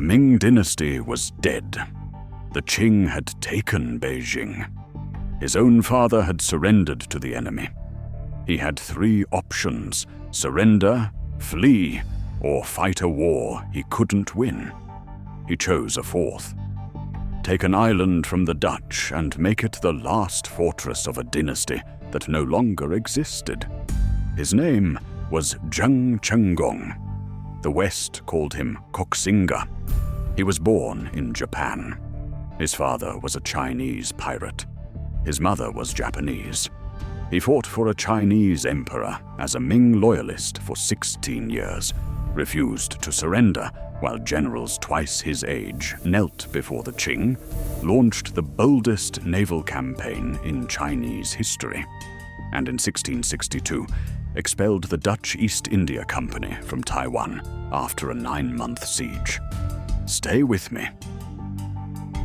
The Ming Dynasty was dead. The Qing had taken Beijing. His own father had surrendered to the enemy. He had 3 options: surrender, flee, or fight a war he couldn't win. He chose a 4th. Take an island from the Dutch and make it the last fortress of a dynasty that no longer existed. His name was Zheng Chenggong. The West called him Koxinga. He was born in Japan. His father was a Chinese pirate. His mother was Japanese. He fought for a Chinese emperor as a Ming loyalist for 16 years, refused to surrender while generals twice his age knelt before the Qing, launched the boldest naval campaign in Chinese history, and in 1662 expelled the Dutch East India Company from Taiwan after a 9-month siege. Stay with me,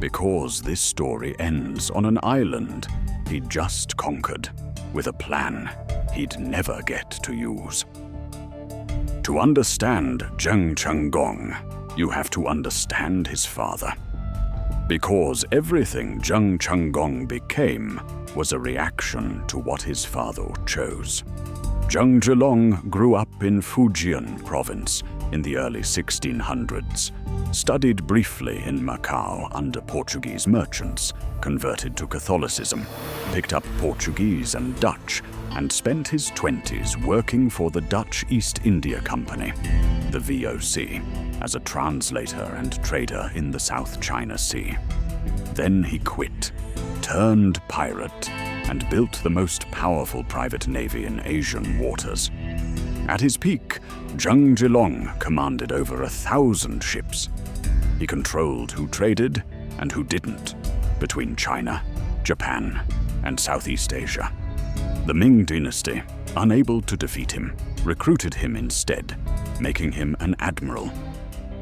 because this story ends on an island he'd just conquered, with a plan he'd never get to use. To understand Zheng Chenggong, you have to understand his father. Because everything Zheng Chenggong became was a reaction to what his father chose. Zheng Chenggong grew up in Fujian province in the early 1600s, studied briefly in Macau under Portuguese merchants, converted to Catholicism, picked up Portuguese and Dutch, and spent his 20s working for the Dutch East India Company, the VOC, as a translator and trader in the South China Sea. Then he quit, turned pirate, and built the most powerful private navy in Asian waters. At his peak, Zheng Chenggong commanded over 1,000 ships. He controlled who traded and who didn't between China, Japan, and Southeast Asia. The Ming Dynasty, unable to defeat him, recruited him instead, making him an admiral.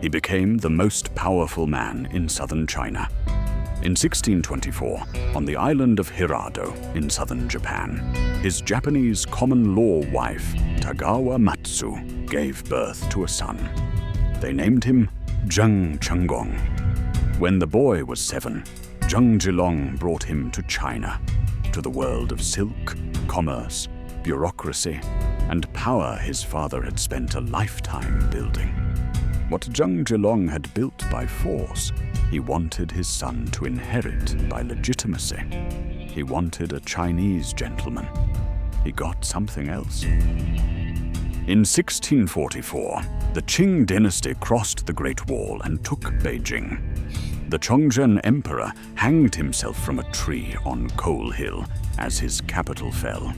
He became the most powerful man in southern China. In 1624, on the island of Hirado in southern Japan, his Japanese common-law wife, Tagawa Matsu, gave birth to a son. They named him Zheng Chenggong. When the boy was 7, Zheng Chenggong brought him to China, to the world of silk, commerce, bureaucracy, and power his father had spent a lifetime building. What Zheng Chenggong had built by force, he wanted his son to inherit by legitimacy. He wanted a Chinese gentleman. He got something else. In 1644, the Qing dynasty crossed the Great Wall and took Beijing. The Chongzhen emperor hanged himself from a tree on Coal Hill as his capital fell.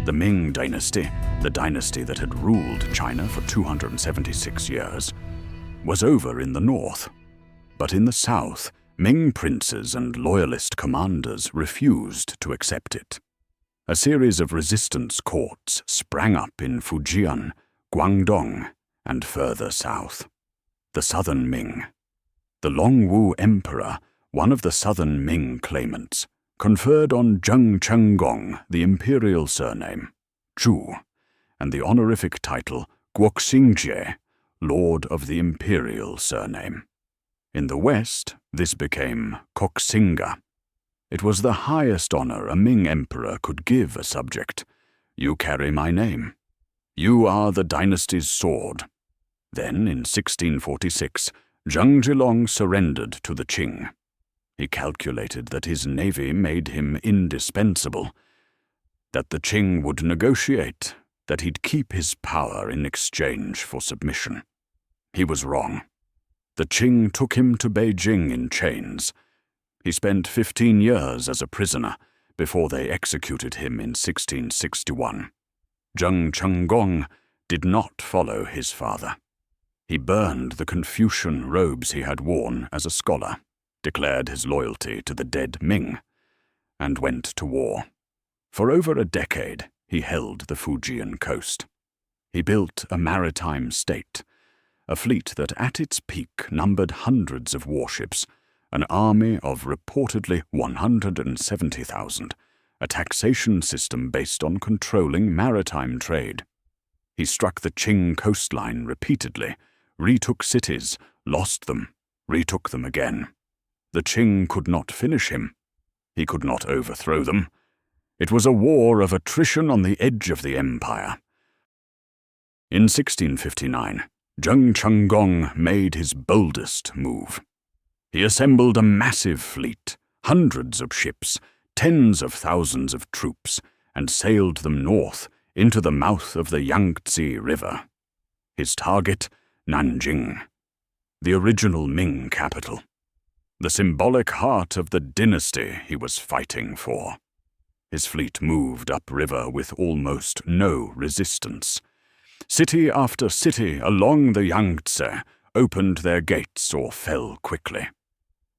The Ming Dynasty, the dynasty that had ruled China for 276 years, was over in the north. But in the south, Ming princes and loyalist commanders refused to accept it. A series of resistance courts sprang up in Fujian, Guangdong, and further south. The southern Ming. The Longwu emperor, one of the southern Ming claimants, conferred on Zheng Chenggong the imperial surname, Zhu, and the honorific title Koxinga, Lord of the imperial surname. In the west, this became Koxinga. It was the highest honor a Ming emperor could give a subject. You carry my name. You are the dynasty's sword. Then, in 1646, Zheng Chenggong surrendered to the Qing. He calculated that his navy made him indispensable, that the Qing would negotiate, that he'd keep his power in exchange for submission. He was wrong. The Qing took him to Beijing in chains. He spent 15 years as a prisoner before they executed him in 1661. Zheng Chenggong did not follow his father. He burned the Confucian robes he had worn as a scholar, declared his loyalty to the dead Ming, and went to war. For over a decade, he held the Fujian coast. He built a maritime state, a fleet that at its peak numbered hundreds of warships, an army of reportedly 170,000, a taxation system based on controlling maritime trade. He struck the Qing coastline repeatedly, retook cities, lost them, retook them again. The Qing could not finish him. He could not overthrow them. It was a war of attrition on the edge of the empire. In 1659, Zheng Chenggong made his boldest move. He assembled a massive fleet, hundreds of ships, tens of thousands of troops, and sailed them north into the mouth of the Yangtze River. His target, Nanjing, the original Ming capital, the symbolic heart of the dynasty he was fighting for. His fleet moved upriver with almost no resistance. City after city along the Yangtze opened their gates or fell quickly.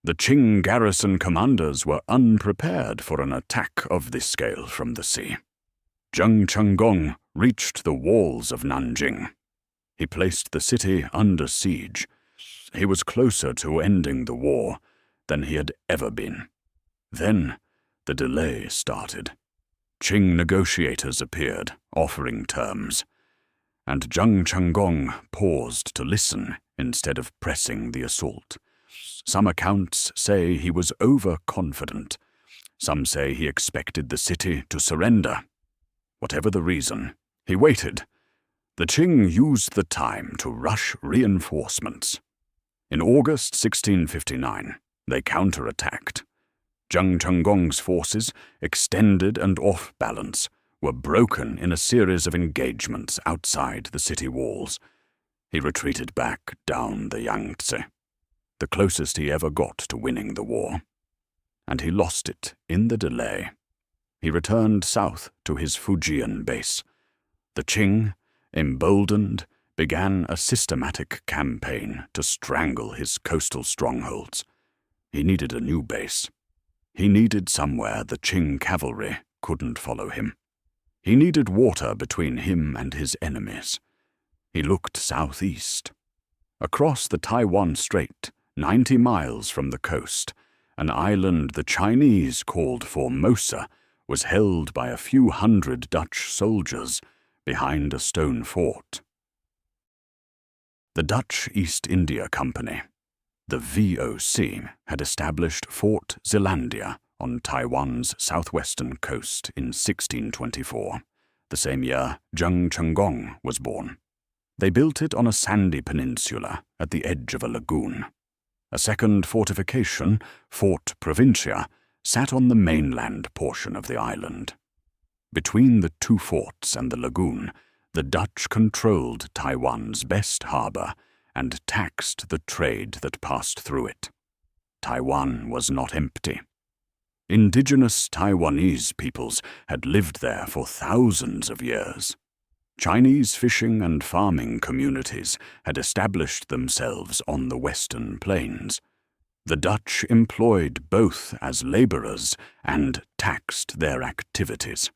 The Qing garrison commanders were unprepared for an attack of this scale from the sea. Zheng Chenggong reached the walls of Nanjing. He placed the city under siege. He was closer to ending the war than he had ever been. Then the delay started. Qing negotiators appeared, offering terms, and Zheng Chenggong paused to listen instead of pressing the assault. Some accounts say he was overconfident. Some say he expected the city to surrender. Whatever the reason, he waited. The Qing used the time to rush reinforcements. In August 1659, they counterattacked. Zheng Chenggong's forces, extended and off balance, were broken in a series of engagements outside the city walls. He retreated back down the Yangtze, the closest he ever got to winning the war. And he lost it in the delay. He returned south to his Fujian base. The Qing, emboldened, began a systematic campaign to strangle his coastal strongholds. He needed a new base. He needed somewhere the Qing cavalry couldn't follow him. He needed water between him and his enemies. He looked southeast. Across the Taiwan Strait, 90 miles from the coast, an island the Chinese called Formosa was held by a few hundred Dutch soldiers behind a stone fort. The Dutch East India Company, the VOC, had established Fort Zeelandia on Taiwan's southwestern coast in 1624, the same year Zheng Chenggong was born. They built it on a sandy peninsula at the edge of a lagoon. A second fortification, Fort Provincia, sat on the mainland portion of the island. Between the two forts and the lagoon, the Dutch controlled Taiwan's best harbor and taxed the trade that passed through it. Taiwan was not empty. Indigenous Taiwanese peoples had lived there for thousands of years. Chinese fishing and farming communities had established themselves on the western plains. The Dutch employed both as laborers and taxed their activities.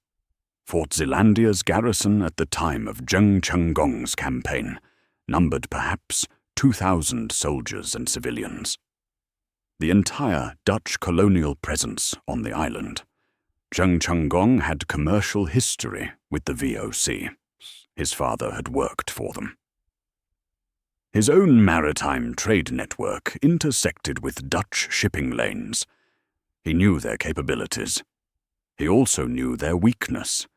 Fort Zeelandia's garrison at the time of Zheng Chenggong's campaign numbered perhaps 2,000 soldiers and civilians. The entire Dutch colonial presence on the island. Zheng Chenggong had commercial history with the VOC. His father had worked for them. His own maritime trade network intersected with Dutch shipping lanes. He knew their capabilities. He also knew their weakness.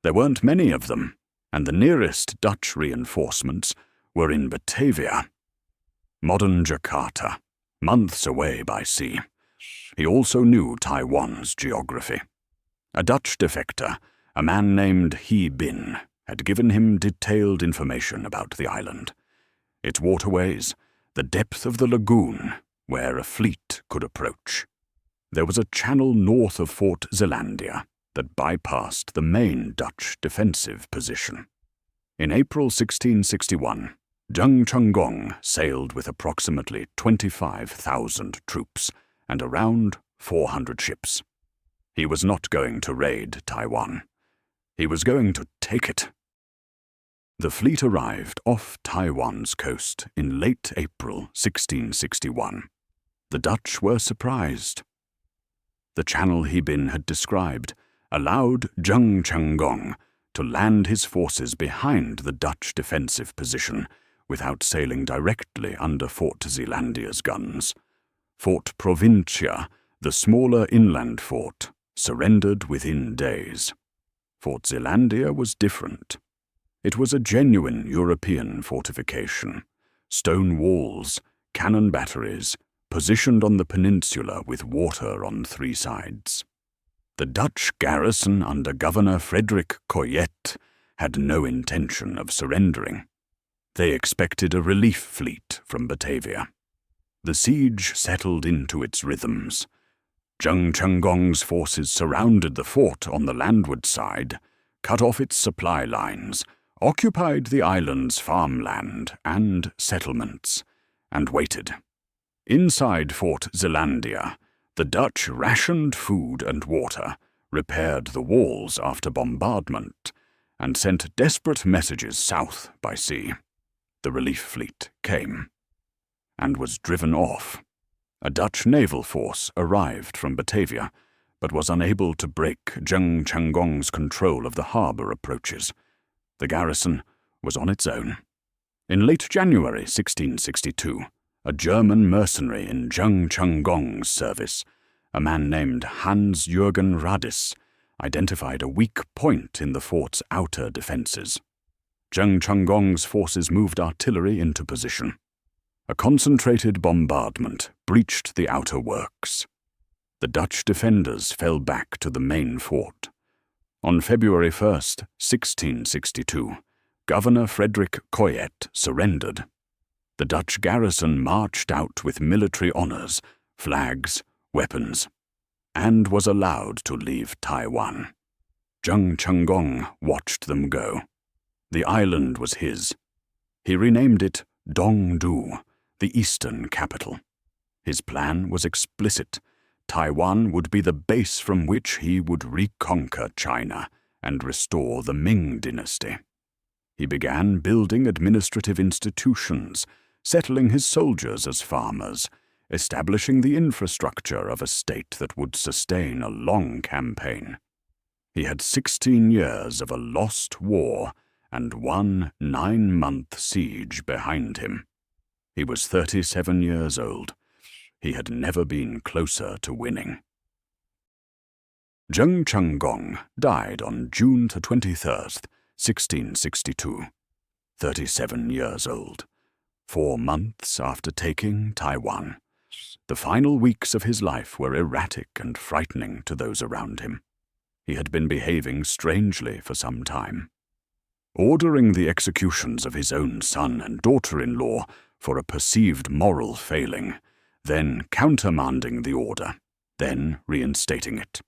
There weren't many of them, and the nearest Dutch reinforcements were in Batavia, modern Jakarta, months away by sea. He also knew Taiwan's geography. A Dutch defector, a man named He Bin, had given him detailed information about the island. Its waterways, the depth of the lagoon, where a fleet could approach. There was a channel north of Fort Zeelandia that bypassed the main Dutch defensive position. In April 1661, Zheng Chenggong sailed with approximately 25,000 troops and around 400 ships. He was not going to raid Taiwan. He was going to take it. The fleet arrived off Taiwan's coast in late April 1661. The Dutch were surprised. The channel He Bin had described allowed Zheng Chenggong to land his forces behind the Dutch defensive position without sailing directly under Fort Zeelandia's guns. Fort Provincia, the smaller inland fort, surrendered within days. Fort Zeelandia was different. It was a genuine European fortification. Stone walls, cannon batteries, positioned on the peninsula with water on 3 sides. The Dutch garrison under Governor Frederick Coyett had no intention of surrendering. They expected a relief fleet from Batavia. The siege settled into its rhythms. Zheng Chenggong's forces surrounded the fort on the landward side, cut off its supply lines, occupied the island's farmland and settlements, and waited. Inside Fort Zeelandia, the Dutch rationed food and water, repaired the walls after bombardment, and sent desperate messages south by sea. The relief fleet came, and was driven off. A Dutch naval force arrived from Batavia, but was unable to break Zheng Chenggong's control of the harbour approaches. The garrison was on its own. In late January 1662, a German mercenary in Zheng Chenggong's service, a man named Hans-Jürgen Radis, identified a weak point in the fort's outer defences. Zheng Chenggong's forces moved artillery into position. A concentrated bombardment breached the outer works. The Dutch defenders fell back to the main fort. On February 1st, 1662, Governor Frederick Coyett surrendered. The Dutch garrison marched out with military honours, flags, weapons, and was allowed to leave Taiwan. Zheng Chenggong watched them go. The island was his. He renamed it Dongdu, the eastern capital. His plan was explicit. Taiwan would be the base from which he would reconquer China and restore the Ming Dynasty. He began building administrative institutions, settling his soldiers as farmers, establishing the infrastructure of a state that would sustain a long campaign. He had 16 years of a lost war and one 9-month siege behind him. He was 37 years old. He had never been closer to winning. Zheng Chenggong died on June 23rd, 1662, 37 years old, 4 months after taking Taiwan. The final weeks of his life were erratic and frightening to those around him. He had been behaving strangely for some time, ordering the executions of his own son and daughter-in-law for a perceived moral failing, then countermanding the order, then reinstating it.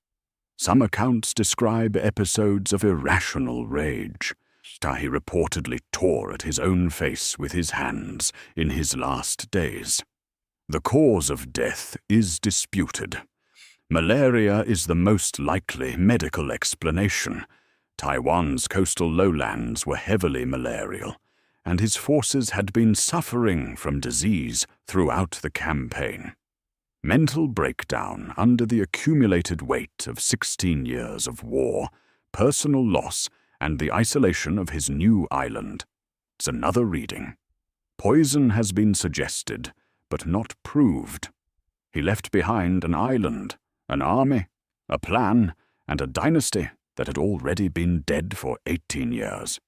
Some accounts describe episodes of irrational rage. He reportedly tore at his own face with his hands in his last days. The cause of death is disputed. Malaria is the most likely medical explanation. Taiwan's coastal lowlands were heavily malarial, and his forces had been suffering from disease throughout the campaign. Mental breakdown under the accumulated weight of 16 years of war, personal loss, and the isolation of his new island. It's another reading. Poison has been suggested, but not proved. He left behind an island, an army, a plan, and a dynasty that had already been dead for 18 years.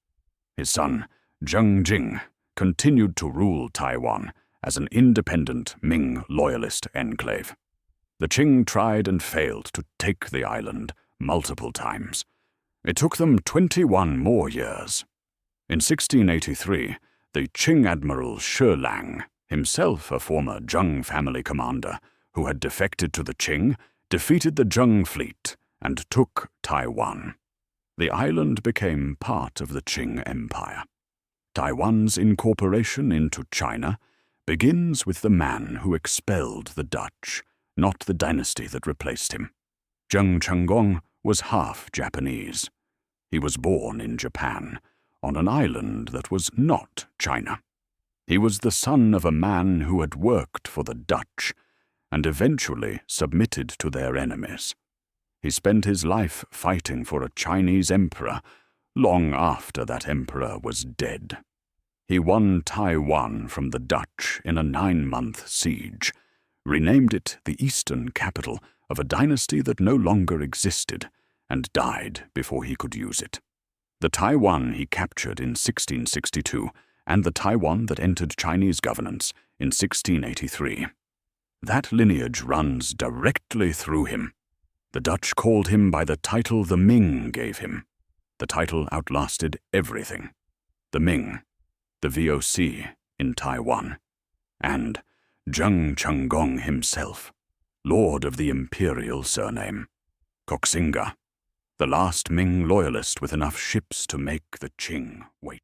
His son, Zheng Jing, continued to rule Taiwan as an independent Ming loyalist enclave. The Qing tried and failed to take the island multiple times. It took them 21 more years. In 1683, the Qing admiral Shi Lang, himself a former Zheng family commander who had defected to the Qing, defeated the Zheng fleet and took Taiwan. The island became part of the Qing Empire. Taiwan's incorporation into China begins with the man who expelled the Dutch, not the dynasty that replaced him. Zheng Chenggong was half Japanese. He was born in Japan, on an island that was not China. He was the son of a man who had worked for the Dutch and eventually submitted to their enemies. He spent his life fighting for a Chinese emperor long after that emperor was dead. He won Taiwan from the Dutch in a 9-month siege, renamed it the eastern capital of a dynasty that no longer existed, and died before he could use it. The Taiwan he captured in 1662, and the Taiwan that entered Chinese governance in 1683. That lineage runs directly through him. The Dutch called him by the title the Ming gave him. The title outlasted everything. The Ming, the VOC in Taiwan, and Zheng Chenggong himself, lord of the imperial surname, Koxinga, the last Ming loyalist with enough ships to make the Qing wait.